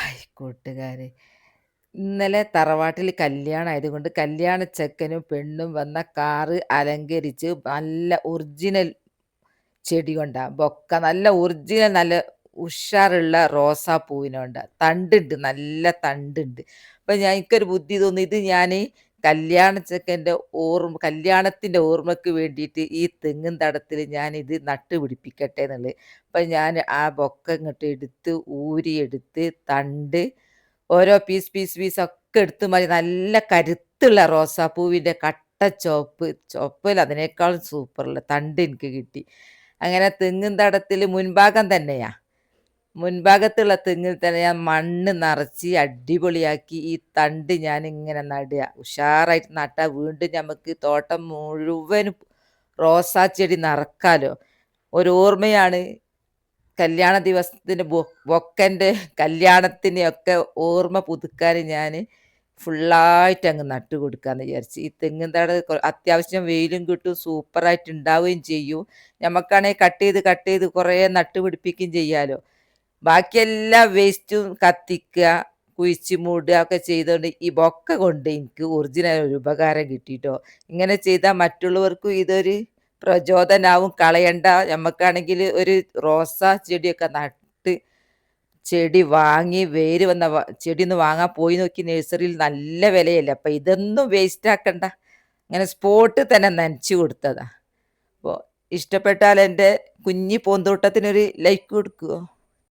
Hi കൂട്ടുകാരെ, ഇന്നലെ തറവാട്ടിൽ കല്യാണായതുകൊണ്ട് കല്യാണ ചെക്കനും പെണ്ണും വന്ന കാറ് അലങ്കരിച്ച് നല്ല ഒറിജിനൽ ചെടി കൊണ്ടാ ബൊക്ക നല്ല ഒറിജിനൽ നല്ല ഉഷാറുള്ള റോസാപ്പൂവിനോണ്ടാ. തണ്ടുണ്ട്, നല്ല തണ്ടുണ്ട്. അപ്പൊ എനിക്കൊരു ബുദ്ധി തോന്നി, ഇത് ഞാന് കല്യാണ ചെക്കൻ്റെ കല്യാണത്തിന്റെ ഓർമ്മക്ക് വേണ്ടിയിട്ട് ഈ തെങ്ങും തടത്തിൽ ഞാൻ ഇത് നട്ടുപിടിപ്പിക്കട്ടെ എന്നുള്ളത്. അപ്പൊ ഞാൻ ആ ബൊക്ക ഇങ്ങോട്ട് എടുത്ത് ഊരിയെടുത്ത് തണ്ട് ഓരോ പീസ് പീസ് പീസ് ഒക്കെ എടുത്ത് മാറ്റി നല്ല കരുത്തുള്ള റോസാപ്പൂവിൻ്റെ കട്ട ചുവപ്പ് ചുവപ്പല്ല, അതിനേക്കാളും സൂപ്പറുള്ള തണ്ട് എനിക്ക് കിട്ടി. അങ്ങനെ തെങ്ങും തടത്തിൽ മുൻഭാഗം തന്നെയാ, മുൻഭാഗത്തുള്ള തെങ്ങിൽ തന്നെ ഞാൻ മണ്ണ് നിറച്ച് അടിപൊളിയാക്കി ഈ തണ്ട് ഞാൻ ഇങ്ങനെ നടുക. ഉഷാറായിട്ട് നട്ടാൽ വീണ്ടും നമുക്ക് തോട്ടം മുഴുവനും റോസാ ചെടി നിറക്കാലോ. ഒരു ഓർമ്മയാണ് കല്യാണ ദിവസത്തിന് ബൊക്കൻ്റെ കല്യാണത്തിന് ഒക്കെ ഓർമ്മ പുതുക്കാൻ ഞാൻ ഫുള്ളായിട്ട് അങ്ങ് നട്ടു കൊടുക്കാന്ന് വിചാരിച്ച്. ഈ തെങ്ങിൻ തട അത്യാവശ്യം വെയിലും കിട്ടും, സൂപ്പറായിട്ട് ഉണ്ടാവുകയും ചെയ്യും. നമുക്കാണെങ്കിൽ കട്ട് ചെയ്ത് കുറേ നട്ടു പിടിപ്പിക്കുകയും ചെയ്യാലോ. ബാക്കിയെല്ലാ വേസ്റ്റും കത്തിക്കുക, കുഴിച്ച് മൂടുക ഒക്കെ ചെയ്തുകൊണ്ട് ഈ ബൊക്ക കൊണ്ട് എനിക്ക് ഒറിജിനൽ ഒരു ഉപകാരം കിട്ടിയിട്ടോ. ഇങ്ങനെ ചെയ്താൽ മറ്റുള്ളവർക്കും ഇതൊരു പ്രചോദനാവും. കളയണ്ട, നമുക്കാണെങ്കിൽ ഒരു റോസാ ചെടിയൊക്കെ നട്ട് ചെടി വാങ്ങി വേര് വന്ന ചെടി ഒന്ന് വാങ്ങാൻ പോയി നോക്കി, നഴ്സറിയിൽ നല്ല വിലയല്ലേ. അപ്പം ഇതൊന്നും വേസ്റ്റ് ആക്കണ്ട, അങ്ങനെ സ്പോട്ടിൽ തന്നെ നനച്ചു കൊടുത്തതാ. അപ്പോൾ ഇഷ്ടപ്പെട്ടാൽ എൻ്റെ കുഞ്ഞി പൂന്തോട്ടത്തിനൊരു ലൈക്ക് കൊടുക്കുമോ?